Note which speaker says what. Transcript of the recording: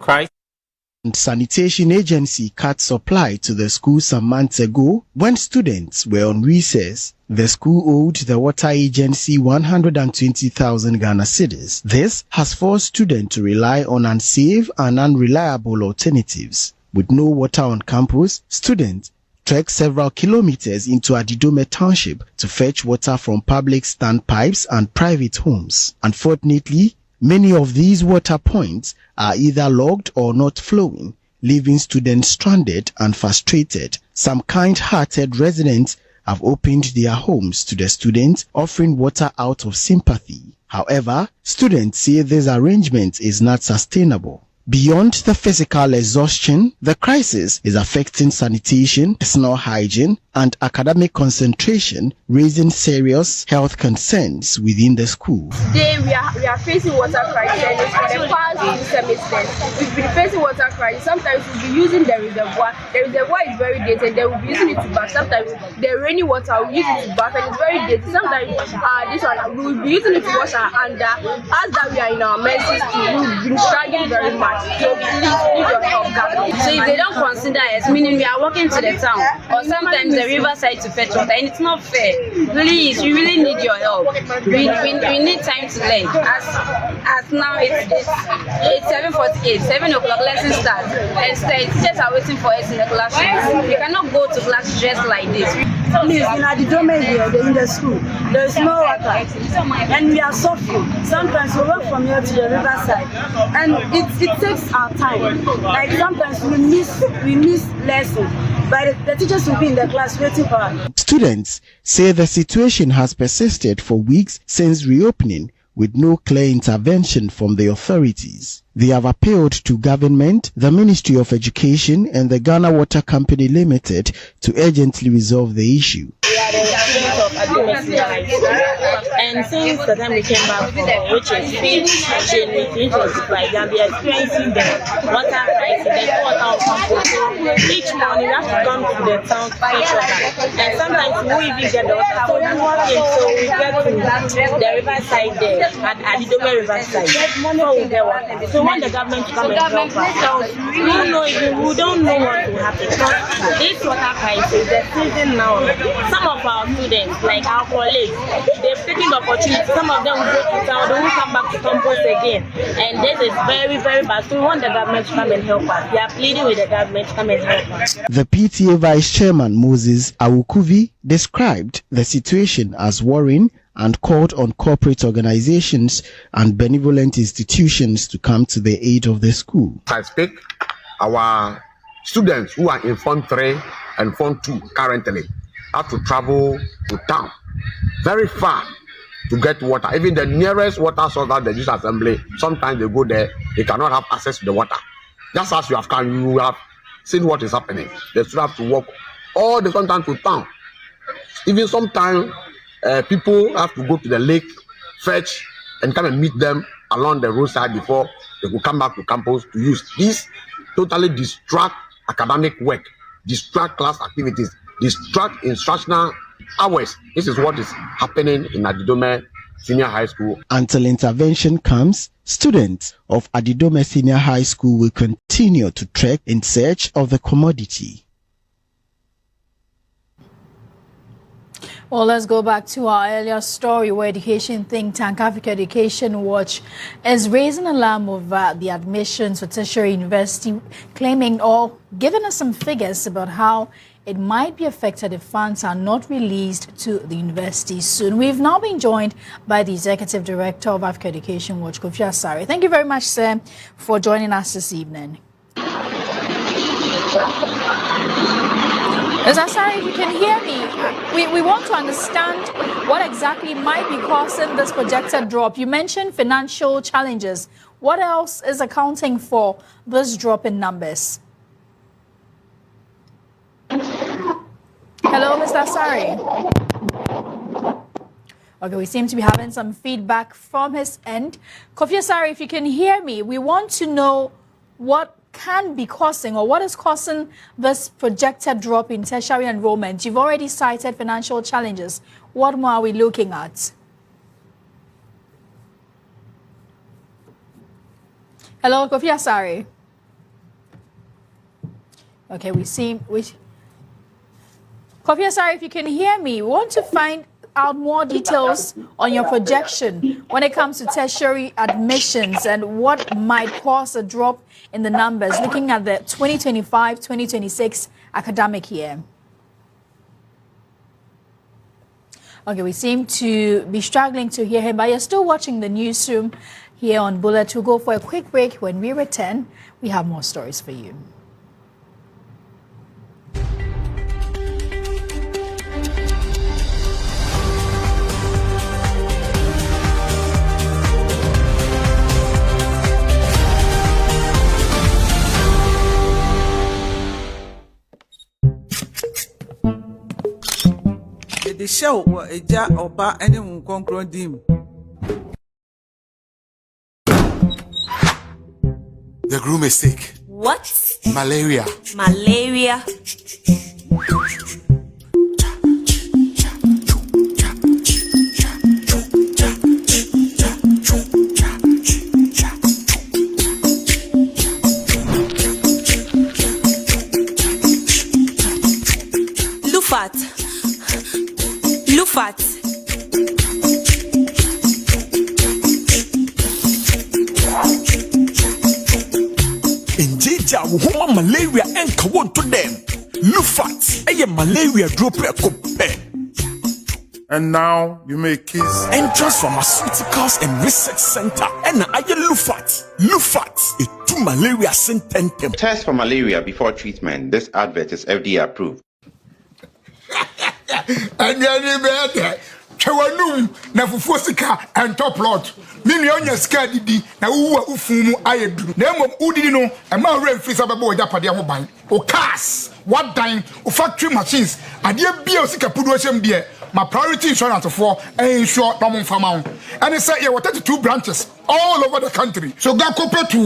Speaker 1: crisis
Speaker 2: and sanitation agency cut supply to the school some months ago when students were on recess. The school owed the water agency 120,000 Ghana cedis. This has forced students to rely on unsafe and unreliable alternatives. With no water on campus, students trek several kilometers into ADIDOME township to fetch water from public standpipes and private homes. Unfortunately, many of these water points are either locked or not flowing, leaving students stranded and frustrated. Some kind-hearted residents have opened their homes to the students, offering water out of sympathy. However, students say this arrangement is not sustainable. Beyond the physical exhaustion, the crisis is affecting sanitation, personal hygiene, and academic concentration, raising serious health concerns within the school.
Speaker 3: Today we are facing water crisis, and for the past 2 semesters we've been facing water crisis. Sometimes we'll be using the reservoir. The reservoir is very dated, then we'll be using it to bath. Sometimes the rainy water we'll use it to bath, and it's very dated. Sometimes this one we'll be using it to wash our under. As that we are in our menses too, we've been struggling very much. So please need your help, government.
Speaker 4: So if they don't consider us, meaning we are walking to the town or sometimes the riverside to fetch water, and it's not fair. Please, we really need your help. We need time to learn. As now it's 7:48, 7 o'clock lesson starts, and teachers are waiting for us in the classrooms. We cannot go to class dressed like this.
Speaker 5: Please, in ADIDOME here, in the school, there is no water, and we are suffering. Sometimes we walk from here to the riverside, and it takes our time. Like sometimes we miss lessons, but the teachers will be in the class waiting for us.
Speaker 2: Students say the situation has persisted for weeks since reopening, with no clear intervention from the authorities. They have appealed to government, the Ministry of Education, and the Ghana Water Company Limited to urgently resolve the issue.
Speaker 6: We are the students of ADIDOME, and since the time we came back from, which is 5th January 2025, we are experiencing the water crisis. There's no water on campus. So each morning we have to come to the town to fetch water, and sometimes we even get the water. So we walk in, so we get to the riverside there at ADIDOME riverside. So we get water. So when the government come and help us, we don't know what will happen. Because this water crisis, the season now, some of our students, like our colleagues, they've taken the opportunity. Some of them will go to town, they will come back to campus again. And this is very, very bad. So we want the government to come and help us. We are pleading with the government to come and help us.
Speaker 2: The PTA Vice Chairman Moses Awukuvi described the situation as worrying and called on corporate organizations and benevolent institutions to come to the aid of the school.
Speaker 7: I speak, our students who are in Form 3 and Form 2 currently have to travel to town very far to get water. Even the nearest water source that the youth assembly, sometimes they go there, they cannot have access to the water. Just as you have come, you have seen what is happening. They still have to walk all the time to town. Even sometimes people have to go to the lake, fetch, and come and meet them along the roadside before they will come back to campus to use. This totally distract academic work, distract class activities, distract instructional hours. This is what is happening in ADIDOME Senior High School.
Speaker 2: Until intervention comes, students of ADIDOME Senior High School will continue to trek in search of the commodity.
Speaker 8: Well, let's go back to our earlier story where education think tank Africa Education Watch is raising alarm over the admissions for tertiary university, claiming or giving us some figures about how it might be affected if funds are not released to the university soon. We've now been joined by the Executive Director of Africa Education Watch, Kofi Asare. Thank you very much, sir, for joining us this evening. Mr. Asare, if you can hear me, we want to understand what exactly might be causing this projected drop. You mentioned financial challenges. What else is accounting for this drop in numbers? Hello, Mr. Asare. Okay, we seem to be having some feedback from his end. Kofi Asare, if you can hear me, we want to know what can be causing or what is causing this projected drop in tertiary enrollment. You've already cited financial challenges. What more are we looking at? Hello, Kofi Asare. Okay, Kofi, sorry if you can hear me. We want to find out more details on your projection when it comes to tertiary admissions and what might cause a drop in the numbers looking at the 2025-2026 academic year. Okay, we seem to be struggling to hear him, but you're still watching the newsroom here on Bullet. We'll go for a quick break. When we return, we have more stories for you.
Speaker 1: The show was a jar or bar anyone concrete dim.
Speaker 9: The groom is sick.
Speaker 10: What?
Speaker 9: Malaria.
Speaker 10: Malaria? Lufat. Lufat.
Speaker 9: Injija woman malaria and kawon to them. Lufat, a malaria drop a coupe.
Speaker 11: And now you may kiss.
Speaker 9: Entrance Pharmaceuticals and Research Center. And I Lufat. Lufat, a 2 malaria sententem.
Speaker 12: Test for malaria before treatment. This advert is FDA approved.
Speaker 13: And then better. Chawanum na fufosika and top lot. Mini onya ska didi na uwa ufumu ayedu. Na emom udidi no e ma re free abebo oja pade ho ban. O cars, what dine, o factory machines. Ade bia osika pudu ohyem de my priority insurance for ensure no mo fama. And say 32 branches all over the country. So go compare to